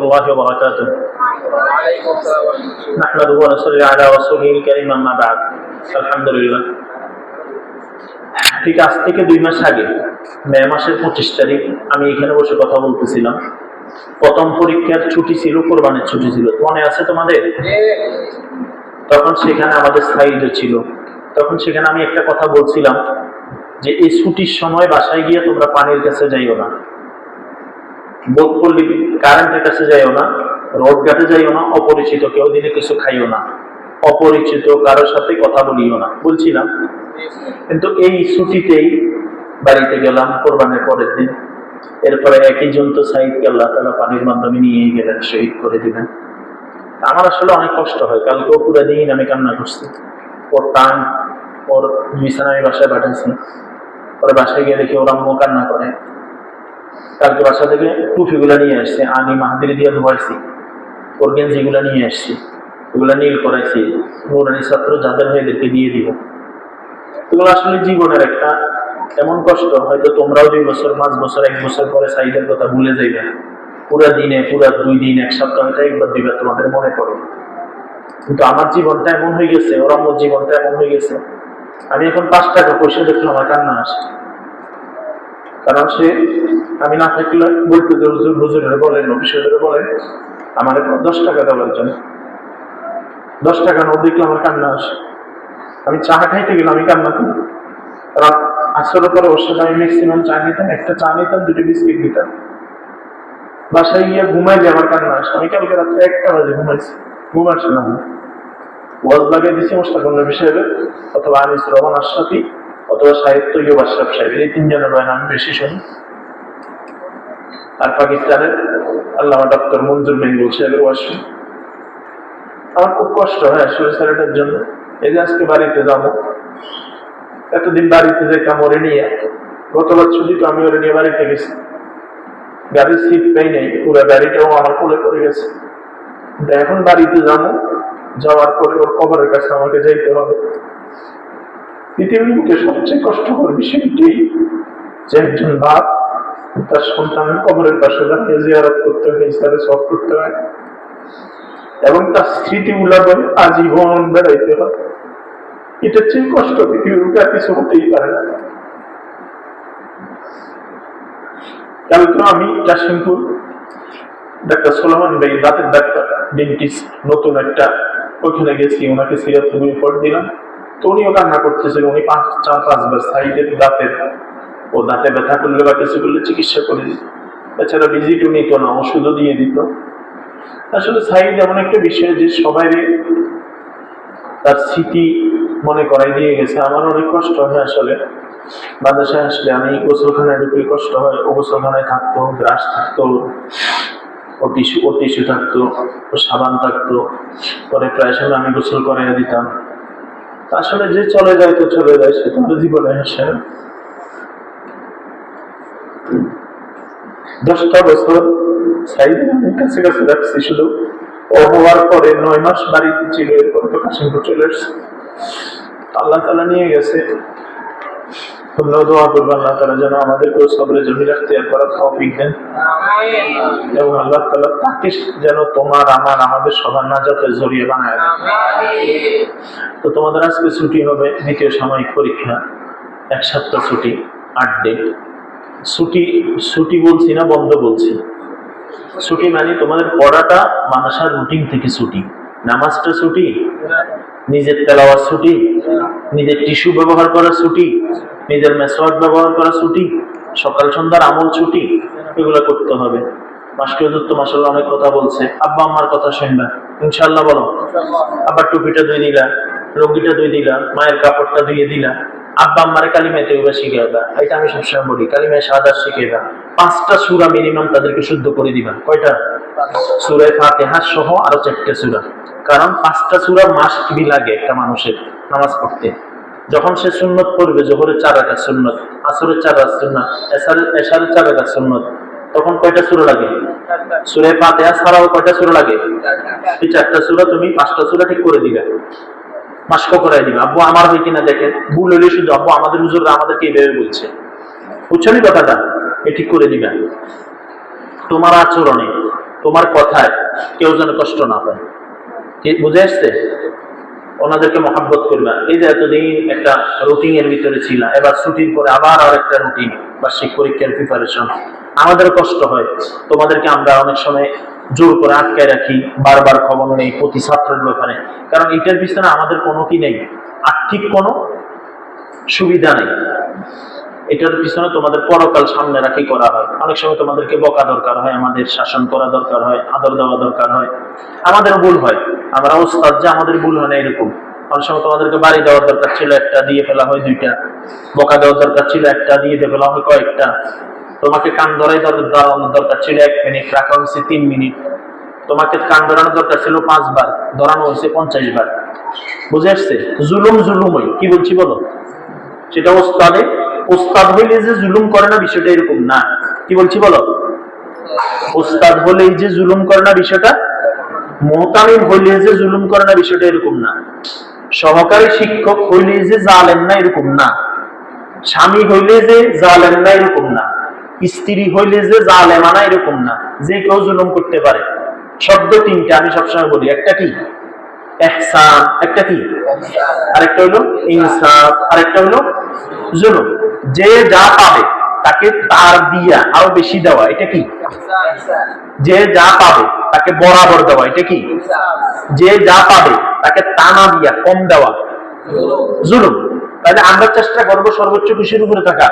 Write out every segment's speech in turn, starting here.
الله وبركاته نحمده ونصلي على رسوله الكريم أما بعد الحمد لله ঠিক আজ থেকে 2 মাস আগে মে মাসের 25 তারিখ আমি এখানে বসে কথা বলতেছিলাম। প্রথম পরীক্ষার ছুটি ছিল, কোরবানির ছুটি ছিল, মনে আছে তোমাদের? তখন সেখানে আমাদের সাইড ছিল। তখন সেখানে আমি একটা কথা বলছিলাম যে এই ছুটির সময় বাসায় গিয়ে তোমরা পানির কাছে যাইও না, বোধপল্লী কারেন্টের কাছে যাইও না, রোড ঘাটে যাইও না, অপরিচিত কেউ দিলে কিছু খাইও না, অপরিচিত কারোর সাথে কথা বলিও না বলছিলাম। কিন্তু এই ছুটিতেই বাড়িতে গেলাম কোরবানির পরের দিন। এরপরে একই জন্তু সাইদকে আল্লাহ তাআলা পানির মাধ্যমে নিয়ে গেলেন, শহীদ করে দিলেন। আমার আসলে অনেক কষ্ট হয়। কালকেও পুরো দিন আমি কান্না করছি। ওর টান, ওর বিছানা আমি বাসায় পাঠাইছি। পরে বাসায় গিয়ে দেখি ওর আম্মু কান্না করে। কালকে বাসা থেকে টুপিগুলা নিয়ে আসছে, আনি মাহাদিরি দিয়ে ধোয়াইছি। ওর গেঞ্জিগুলা নিয়ে আসছি, ওগুলা নীল করাইছি, নুরানি ছাত্র যাদের হয় এদেরকে দিয়ে দিব। এগুলো আসলে জীবনের একটা এমন কষ্ট, হয়তো তোমরাও 2 বছর, 5 বছর, 1 বছর পরে সাইদের কথা ভুলে যাইবে। পুরা দিনে, পুরা 2 দিন, 1 সপ্তাহ হয়তো একবার দুইবার তোমাদের মনে পড়ে। কিন্তু আমার জীবনটা এমন হয়ে গেছে, ওর আম্মুর জীবনটা এমন হয়ে গেছে, আমি এখন 5 টাকা পয়সা দেখলে আমার কান্না আসে। কারণ সে, আমি না থাকলে বলতে হুজুরেরা বলেন, অফিসারেরা বলেন আমার 10 টাকা দেওয়ার জন্য, 10 টাকা নোট দেখলে আমার কান্না আসে। আমি চা খাইতে গেলে আমি কান্না করি। কারণ আসরের পরে ওর সাথে আমি ম্যাক্সিমাম চা নিতাম, একটা চা নিতাম, 2টি বিস্কিট দিতাম। বাসায় গিয়ে ঘুমাইলে আমার কান্না আসে। আমি কালকে রাত্রে 1টা বাজে ঘুমাইছি, ঘুম আসে না। ওয়াজ লাগিয়ে দিচ্ছি মোস্তাকুর নবী সাহেবের, অথবা আনিস রহমান আশরাফি, অথবা সাহিত্য ইয়ুব আশরাফ সাহেবের, এই 3 জনের বয়ান আমি বেশি শুনি। আর পাকিস্তানের আল্লামা ডক্টর মঞ্জুর বেঙ্গল সাহেবের ওয়াজ শুনি। আমার খুব কষ্ট হয় আসলে ছেলেটার জন্য। এই যে আজকে বাড়িতে যাবো, এতদিন বাড়িতে যেতাম ওরে নিয়ে, গতবার ছুটি তো আমি ওরে নিয়ে বাড়িতে গেছি, গাড়ির সিট পেয়ে নেই, পুরো গাড়িটাও আমার কোলে পড়ে গেছে। এখন বাড়িতে যাবো, যাওয়ার পরে ওর কবরের কাছে আমাকে যাইতে হবে। পৃথিবীর বুকে সবচেয়ে কষ্টকর বিষয়টি যে একজন বাপ তার সন্তানের কবরের পাশে দাঁড়িয়ে জিয়ারত করতে হয়, ইসলামে সব করতে হয়, এবং তার স্মৃতিগুলা বলে আজীবন বেড়াইতে হয়। এটা চেয়ে কষ্ট পৃথিবীর বুকে আর কিছু হতেই পারে না। কালকে আমি কাশিমপুর ডাক্তার সোলামান ভাই, দাঁতের ডাক্তার, ডেন্টিস্ট, নতুন একটা, ওইখানে গেছি, ওনাকে সিরাতুল রিপোর্ট দিলাম। তো উনিও কান্না করতেছিল। উনি 4-5 বার সাইডের দাঁতের, ও দাঁতে ব্যথা করলে বা কিছু করলে চিকিৎসা করে দিত। এছাড়া ভিজিটও নিত না, ওষুধও দিয়ে দিত। আসলে সাইড এমন একটা বিষয় যে সবাই তার স্মৃতি মনে করাই দিয়ে গেছে। আমার অনেক কষ্ট হয় আসলে। বাংলাদেশে আসলে আমি গোসলখানায় ঢুকলে কষ্ট হয়। ও গোসলখানায় থাকতো, ব্রাশ থাকতো, ও টিস্যু থাকতো, ও সাবান থাকতো। পরে প্রায় সময় আমি গোসল করাইয়া দিতাম। আসলে যে চলে যায় তো চলে যায়, সে তো জীবনে আসে না। 10টা বছর সাইডে আমি কাছে কাছে রাখছি। শুধু ও হওয়ার পরে 9 মাস বাড়িতে ছিল, এরপর তো কাশিমপুর চলে এসছে। আল্লাহ তাআলা নিয়ে গেছে। তোমরাও দোয়া করবে আল্লাহ তাআলা যেন আমাদেরকে সবরে জমির ইখতিয়ার করার তৌফিক দেন, এবং আল্লাহ তাআলা তাকে যেন তোমার, আমার, আমাদের সবার নাজাতের জরিয়া বানায় দেন। তো তোমাদের আজকে ছুটি হবে, দ্বিতীয় সাময়িক পরীক্ষা, 1 সপ্তাহ ছুটি, 8 দিন ছুটি বলছি না, বন্ধ বলছি। ছুটি মানে তোমাদের পড়াটা মাদ্রাসার রুটিন থেকে ছুটি, নামাজটা ছুটি, নিজের তেলাওয়াত ছুটি, নিজের টিস্যু ব্যবহার করা ছুটি, নিজের মেসওয়াক ব্যবহার করা ছুটি, সকাল সন্ধ্যার আমল ছুটি, এগুলো করতে হবে। মাস্টার তো মাশাআল্লাহ অনেক কথা বলছে। আব্বা আম্মার কথা শুনবা ইনশাআল্লাহ, বলো। আবার টুপিটা ধুয়ে দিলা, লুঙ্গিটা ধুয়ে দিলা, মায়ের কাপড়টা ধুয়ে দিলা, আব্বা আম্মারে কালিমায়ে তাইয়্যিবা শিখিয়ে দাও। এটা আমি সবসময় বলি, কালিমায়ে শাহাদাত শিখিয়ে দাও। 5টা সূরা মিনিমাম তাদেরকে শুদ্ধ করে দিবা। কয়টা? সূরা ফাতিহা সহ আরো 4টে সূরা। কারণ 5টা সূরা মাস্ট বি লাগে একটা মানুষের নামাজ পড়তে। যখন সে সুন্নত পড়বে, জোহরের 4 রাকাত সুন্নত, আসরের 4 রাকাত সুন্নাত, এশারের 4 রাকাত সুন্নত, তখন কয়টা সূরা লাগে? সূরা ফাতিহা ছাড়াও কয়টা সূরা লাগে? এই 4টা সূরা তুমি 5টা সূরা ঠিক করে দিবে, মাস্ক করাই দিবে। আব্বু আমার হয় কিনা দেখেন, ভুল হলে শুধু আব্বু আমাদের হুজুররা আমাদেরকে এইভাবে বলছে, বুঝছেন কথাটা, এ ঠিক করে দিবে। তোমার আচরণে, তোমার কথায় কেউ যেন কষ্ট না পায়। কি বুঝে আসছে? ওনাদেরকে মহাব্বত করবা। এই যে এতদিন একটা রুটিন এর ভিতরে ছিল, এবার ছুটির পরে আবার আর একটা রুটিন, বার্ষিক পরীক্ষার প্রিপারেশন। আমাদের কষ্ট হয়, তোমাদেরকে আমরা অনেক সময় জোর করে আটকায় রাখি, বারবার খবর নেই প্রতি ছাত্রের ব্যাপারে, কারণ এটার পিছনে আমাদের কোনো কি নেই, আর্থিক কোনো সুবিধা নেই। এটার পিছনে তোমাদের পরকাল সামনে রাখি করা হয়। অনেক সময় তোমাদেরকে বকা দরকার হয়, আমাদের শাসন করা দরকার হয়, আদর দেওয়া দরকার হয়। আমাদের ভুল হয়, আমরা ওস্তাদ যে আমাদের ভুল হয় না এরকম। অনেক সময় তোমাদেরকে বাড়ি দেওয়ার দরকার ছিল, একটা দিয়ে ফেলা হয় দুইটা। বকা দেওয়ার দরকার ছিল, একটা দিয়ে ফেলা হয় কয়েকটা। তোমাকে কান ধরাই দাঁড়ানোর দরকার ছিল 1 মিনিট, রাখা হয়েছে 3 মিনিট। তোমাকে কান ধরানোর দরকার ছিল 5 বার, ধরানো হয়েছে 50 বার। বুঝে আসছে? জুলুম জুলুমই, কি বলছি বলো? সেটা ওস্তাদে, ওস্তাদ হইলে যে জুলুম করে না বিষয়টা এরকম না। কি বলছি বলো? ওস্তাদ হলেই যে জুলুম করে না বিষয়টা, মুহতামিম হইলে যে জুলুম করে না বিষয়টা এরকম না। সহকারী শিক্ষক হইলে যে জালেম না এরকম না। স্বামী হইলে যে জালেম না এরকম না। স্ত্রী হইলে যে জালেমা না এরকম না। যে কেউ জুলুম করতে পারে। শব্দ 3টা আমি সবসময় বলি, একটা কি ইহসান, একটা কি আরেকটা হলো ইনসাফ, আরেকটা হলো জুলুম। যে যা পাবে তাকে তার দিয়া আরো বেশি দেওয়া, এটা কি? যে যা পাবে তাকে বরাবর দেওয়া, এটা কি? যে যা পাবে তাকে টানা দিয়া কম দেওয়া জুলুম। তাহলে আমরা চেষ্টা করবো সর্বোচ্চ খুশির উপরে থাকা,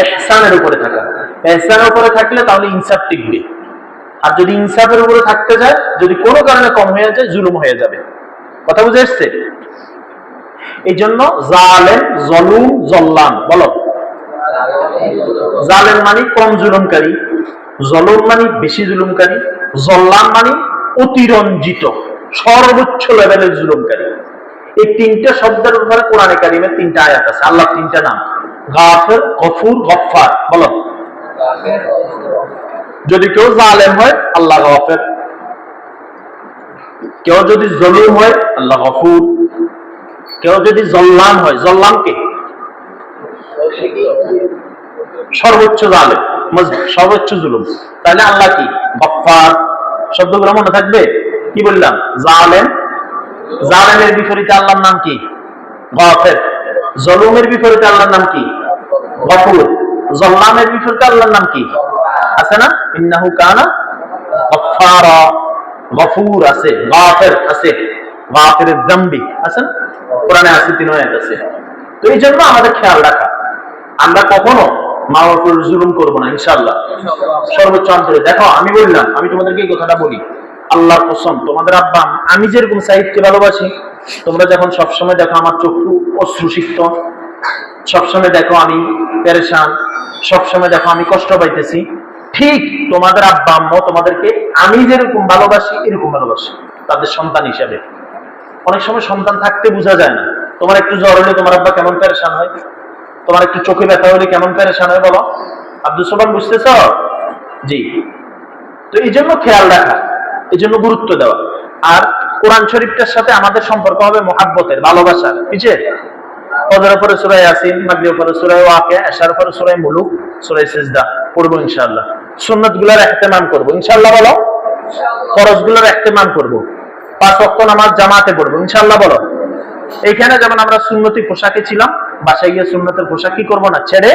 ইহসানের উপরে থাকা। ইহসানের উপরে থাকলে তাহলে ইনসাফ টিকবে। আর যদি ইনসাফের উপরে থাকতে যায়, যদি কোনো কারণে কম হয়ে যায়, জুলুম হয়ে যাবে। কথা বুঝে এসছে? এই জন্য জালেম, জলুম, জল্লাম বলো। জালেম মানে কম জুলুমকারী, জলুম মানে বেশি জুলুমকারী, জল্লাম মানে অতিরঞ্জিত সর্বোচ্চ লেভেলের জুলুমকারী। এই 3টা শব্দের উপরে কোরআনে কারিমের 3টা আয়াত আছে, আল্লাহ 3টা নাম, গাফির, গফুর, গফফার বলো। যদি কেউ জালেম হয় আল্লাহ গাফির, কেউ যদি জলুম হয় আল্লাহ গফুর, কেউ যদি জল্লাম হয়, জল্লাম কে? সর্বোচ্চ জালেম, সর্বোচ্চ জুলুম। তাহলে আল্লাহ কি? গফফার। শব্দগুলো মনে থাকবে? কি বললাম? জালেম, জালেমের বিপরীতে আল্লাহর নাম কি? গাফির। জলুমের বিপরীতে আল্লাহর নাম কি? গফুর। জল্লামের বিপরীতে আল্লাহর নাম কি? আছে না? ইন্নাহু কানা গফফারা। গফুর আছে, গাফির আছে, গাফিরের যামবি আছে না? কোরআনে আছে, 3 আয়াত আছে। তো এই জন্য আমাদের খেয়াল রাখা, আমরা কখনো মা বাবার জুলুম করবো না ইনশাআল্লাহ, সর্বোচ্চ অন্তরে। দেখো আমি বললাম, আমি তোমাদেরকে এই কথাটা বলি, আল্লাহর কসম, তোমাদের আব্বা আমি যেরকম সাইদকে ভালোবাসি, তোমরা যখন সবসময় দেখো আমার চক্ষু অশ্রুসিক্ত, সবসময় দেখো আমি পেরেশান, সবসময় দেখো আমি কষ্ট পাইতেছি, ঠিক তোমাদের আব্বা আম্মা তোমাদেরকে আমি যেরকম ভালোবাসি এরকম ভালোবাসি তাদের সন্তান হিসাবে। অনেক সময় সন্তান থাকতে বোঝা যায় না। তোমার একটু জ্বর হলে তোমার আব্বা কেমন পেরেশান হয়, তোমার একটু চোখে ব্যথা হলে কেমন পেরেশান হয় বলো। আব্দুল সোবান বুঝতেছ? জি। তো এই জন্য খেয়াল রাখা, এই জন্য গুরুত্ব দেওয়া। আর কোরআন শরীফটার সাথে আমাদের সম্পর্ক হবে মহাব্বতের, ভালোবাসার। বুঝছে? ফজরের পরে সূরা ইয়াসিন, মাগরিবের পরে সূরা ওয়াকিয়া, এশার পরে সূরা মুলুক, সূরা সিজদা পড়বো ইনশাআল্লাহ। সুন্নাতগুলোর ইহতিমাম করব ইনশাআল্লাহ বলো। ফরজগুলোর ইহতিমাম করব। 5 ওয়াক্ত নামাজ জামাতে পড়বো ইনশাআল্লাহ বলো। এইখানে যেমন আমরা সুন্নতি পোশাকে ছিলাম, বাসায় গিয়ে সুন্নতের পোশাক কি করবো না, ছেড়ে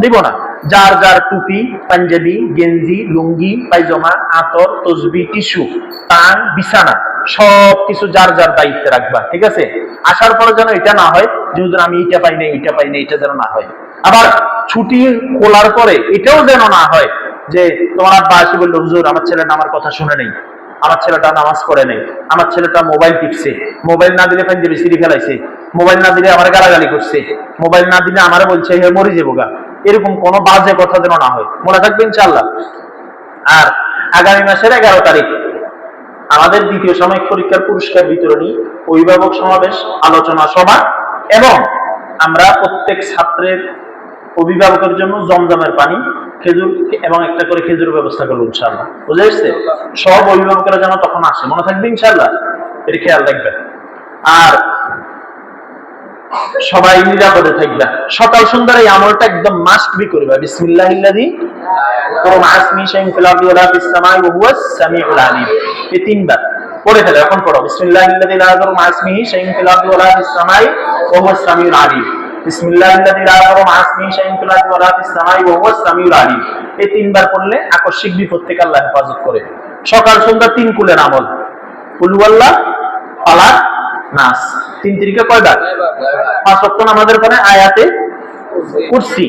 দিব না। যার যার টুপি, পাঞ্জাবি, গেঞ্জি, লুঙ্গি, পায়জামা, আতর, তসবি, টিস্যু, পান, বিছানা সবকিছু যার যার দায়িত্বে রাখবা, ঠিক আছে? আসার পরে যেন এটা না হয় যে হুজুর আমি এটা পাই না, এটা পাই না, এটা যেন না হয়। আবার ছুটি খোলার পরে এটাও যেন না হয় যে তোমার আব্বা আসি বললো হুজুর আমার ছেলেটা আমার কথা শুনে নেই, আমার ছেলেটা নামাজ পড়ে নেই, আমার ছেলেটা মোবাইল টিপছে, মোবাইল না দিলে পাঞ্জাবি সিঁড়ি ফেলাইছে, মোবাইল না দিলে আমার গালাগালি করছে, মোবাইল না দিলে আমারে বলছে হে মরে যাবো গা, এরকম কোনো বাজে কথা যেন না হয়। মনে থাকবে ইনশাআল্লাহ। আর আগামী মাসের 11 তারিখ আমাদের 2য় সাময়িক পরীক্ষার পুরস্কার বিতরণী, অভিভাবক সমাবেশ, আলোচনা সভা এবং আমরা প্রত্যেক ছাত্রের অভিভাবকের জন্য জমজমের পানি, খেজুর এবং একটা করে খেজুর ব্যবস্থা করবো ইনশাআল্লাহ। বুঝে আসছে? সব অভিভাবকেরা যেন তখন আসে, মনে থাকবে ইনশাআল্লাহ, এটা খেয়াল রাখবেন। আর সবাই নিরাপদে থাকবা। সকাল সন্ধ্যার এই আমলটা একদম মাস্ট বি করবা। বিসমিল্লাহিল্লাযী মা ইসমি শাইইন ফিল আরদি ওয়ালা ফিস সামাই ওয়া হুয়াস সামিউল আলিম। এই তিনবার পড়ে ফেলো, এখন পড়ো। বিসমিল্লাহিল্লাযী লা ইয়াদুররু মা ইসমিহি শাইইন ফিল আরদি ওয়ালা ফিস সামাই ওয়া হুয়াস সামিউল আলিম। বিসমিল্লাহিল্লাযী লা ইয়াদুররু মা ইসমিহি শাইইন ফিল আরদি ওয়ালা ফিস সামাই ওয়া হুয়াস সামিউল আলিম। এই তিনবার পড়লে আকস্মিক বিপদ থেকে আল্লাহ হেফাজত করে। সকাল সন্ধ্যা তিন কুলের আমল, কুল হুয়াল্লাহ, ফালাক, নাস। তিন তিরিকা কয়বার? 5 ওয়াক্ত নামাজের পরে আয়াতে কুরসি,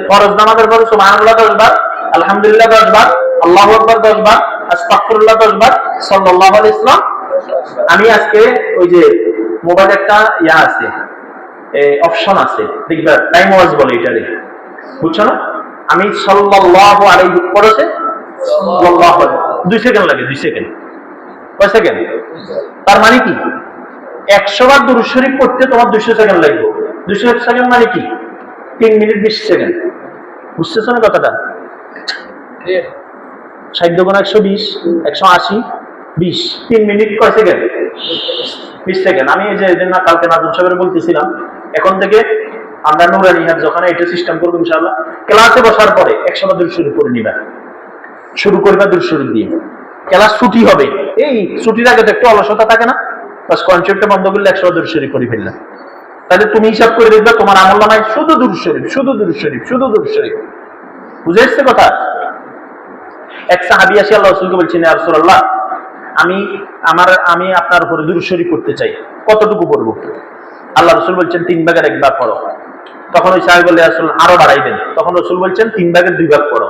ফরজ নামাজের পরে সুবহানাল্লাহ 10 বার, আলহামদুলিল্লাহ 10 বার, আল্লাহু আকবার 10 বার, আস্তাগফিরুল্লাহ 10 বার, সাল্লাল্লাহু আলাইহি ওয়াসাল্লাম। আমি আজকে ওই যে মোবাইল একটা আছে, অপশন আছে, দেখবা টাইম ওয়াজ বলে এটারে, বুঝছো না? আমি সাল্লাল্লাহু আলাইহি পড়েছে, সাল্লাল্লাহু আলাইহি 2 সেকেন্ড লাগে, 2 সেকেন্ড। কয় সেকেন্ড? তার মানে কি 100 বার দুরূদ শরীফ পড়তে তোমার 200 সেকেন্ড লাগবে। 200 সেকেন্ড মানে কি? 3 মিনিট 20 সেকেন্ড। বুঝতেছো না কথাটা? 60 গুণ 120, 180, 20, 3 মিনিট কয় সেকেন্ড? 20 সেকেন্ড। আমি এই যে না কালকে নাজম সাহেবের বলতেছিলাম, এখন থেকে আমরা নুরানি হাত যখন এটা সিস্টেম করবো ইনশাআল্লাহ, ক্লাসে বসার পরে 100 বার দুরূদ শরীফ পড়ে নিবা, শুরু করবা দুরূদ শরীফ দিয়ে। ক্লাস ছুটি হবে, এই ছুটির আগে তো একটু অলসতা থাকে না, বাস কনসেপ্টটা বন্ধ করলে 100 বার দুরূদ শরীফ পড়ে ফেললা। তাহলে তুমি হিসাব করে দেখবে তোমার আমলনামায় শুধু দুরূদ শরীফ, শুধু দুরূদ শরীফ, শুধু দুরূদ শরীফ। বুঝে এসছে কথা? এক সাহাবী এসে আল্লাহ রাসূলকে বলছেন, ইয়া রাসূলুল্লাহ, আমি আপনার উপরে দুরূদ শরীফ পড়তে চাই, কতটুকু পড়বো? আল্লাহ রাসূল বলছেন 3 ভাগের 1 ভাগ পড়ো। তখন ওই সাহাবী বলে, ইয়া রাসূল আরো বাড়াই দেন। তখন রাসূল বলছেন 3 ভাগের 2 ভাগ পড়ো।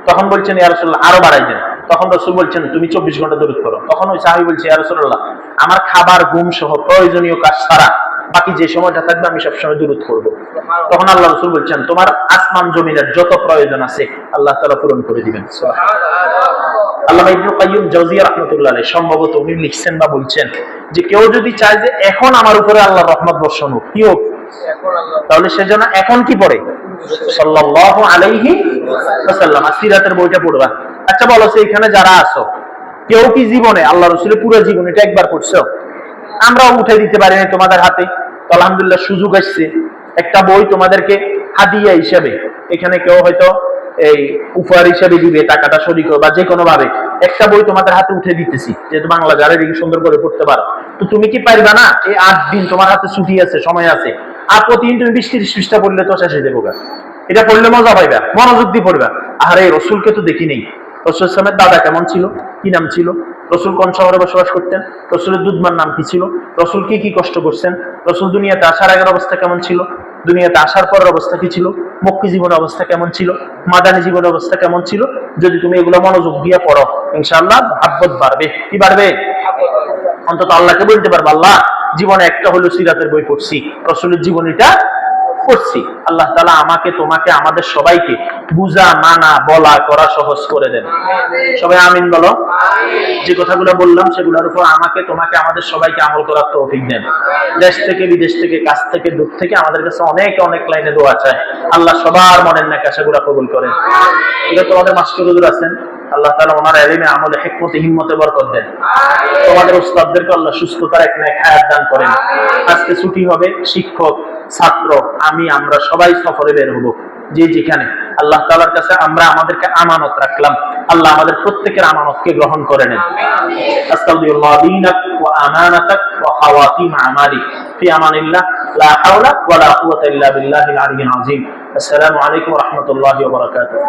তখন বলছেন, ইয়া রাসূলুল্লাহ আরো বাড়াই দেন। তখন রাসূল বলছেন তুমি 24 ঘন্টা দরুদ পড়ো। তখন ওই সাহাবী বলছে, ইয়া রাসূলুল্লাহ আমার খাবার, ঘুম সহ প্রয়োজনীয় কাজ ছাড়া বাকি যে সময়টা থাকবে আমি সবসময় দরুদ পড়বো। তখন আল্লাহ রাসূল বলছেন তোমার আসমান জমিনের যত প্রয়োজন আছে আল্লাহ তাআলা পূরণ করে দিবেন। আল্লামা ইবনুল কাইয়্যিম জাওজিয়া রাহমাতুল্লাহ আলাইহি সম্ভবত উনি লিখছেন বা বলছেন যে কেউ যদি চায় যে এখন আমার উপরে আল্লাহর রহমত বর্ষণ হোক, কি হোক, তাহলে সেজন্য এখন কি পড়ে? সাল্লাল্লাহু আলাইহি ওয়াসাল্লাম। সিরাতের বইটা পড়বা। আচ্ছা বলো, এখানে যারা আছো কেউ কি জীবনে আল্লাহ রাসূলের পুরো জীবন এটা একবার পড়ছো? আমরাও উঠে দিতে পারি না তোমাদের হাতে, তো আলহামদুলিল্লাহ সুযোগ আসছে, একটা বই তোমাদেরকে হাদিয়া হিসাবে, এখানে কেউ হয়তো এই উপহার হিসাবে দিবে, টাকাটা শরীক বা যে কোনো ভাবে একটা বই তোমাদের হাতে উঠে দিতেছি, যেহেতু বাংলা যারা সুন্দর করে পড়তে পারো। তো তুমি কি পারবা না? এই 8 দিন তোমার হাতে ছুটি আছে, সময় আছে, আর প্রতিদিন তুমি 20-30 পৃষ্ঠা পড়লে তো শেষ হয়ে যাবো। এটা পড়লে মজা পাইবা, মনোযোগ দিয়ে পড়বা। আরে রসুলকে তো দেখি নেই, রসুল ইসলামের দাদা কেমন ছিল, কি নাম ছিল, রসুল কোন শহরে বসবাস করতেন, রসুলের দুধমার নাম কি ছিল, রসুল কি কি কষ্ট করছেন, রসুল দুনিয়াতে আসার আগের অবস্থা কেমন ছিল, দুনিয়াতে আসার পরের অবস্থা কি ছিল, মক্কি জীবনের অবস্থা কেমন ছিল, মাদানী জীবনের অবস্থা কেমন ছিল। যদি তুমি এগুলো মনোযোগ দিয়ে পড়ো ইনশাআল্লাহ মহব্বত বাড়বে। কি বাড়বে? অন্তত আল্লাহকে বলতে পারবো, আল্লাহ জীবনে একটা হলো সিরাতের বই পড়ছি, রসুলের জীবনীটা পড়ছি। আল্লাহ তাআলা আমাকে, তোমাকে, আমাদের সবাইকে বুঝা, মানা, বলা, করা সহজ করে দেন। সবাই আমিন বলো। যে কথাগুলো বললাম সেগুলোর উপর আমাকে, তোমাকে, আমাদের সবাইকে আমল করার তৌফিক দেন। দেশ থেকে, বিদেশ থেকে, কাছ থেকে, দূর থেকে আমাদের কাছে অনেক অনেক লাইনে দোয়া চায়। আল্লাহ সবার মনের নেক আশাগুলো কবুল করেন। এটা তোমাদের মাস্টার হুজুর আছেন, আল্লাহ তাআলা ওনার ইলমে, আমলে, হিকমতে, হিম্মতে বরকত দেন। তোমাদের উস্তাদদেরকে আল্লাহ সুস্থতার এক নেক হায়াত দান করেন। আজকে ছুটি হবে, শিক্ষক, ছাত্র, আমরা সবাই সফরে বের হবো যে যেখানে। আল্লাহ তাআলার কাছে আমরা আমাদেরকে আমানত রাখলাম, আল্লাহ আমাদের প্রত্যেকের আমানতকে গ্রহণ করে নেন। আস্তাগফিরুল্লাহ দীনাক ওয়া আমানাতাক ওয়া খাওয়াতিম আমালিক ফি আমানিল্লাহ লা হাওলা ওয়া লা কুওয়াতা ইল্লা বিল্লাহিল আলিয়্যিল আযীম। আসসালামু আলাইকুম ওয়া রাহমাতুল্লাহি ওয়া বারাকাতুহু।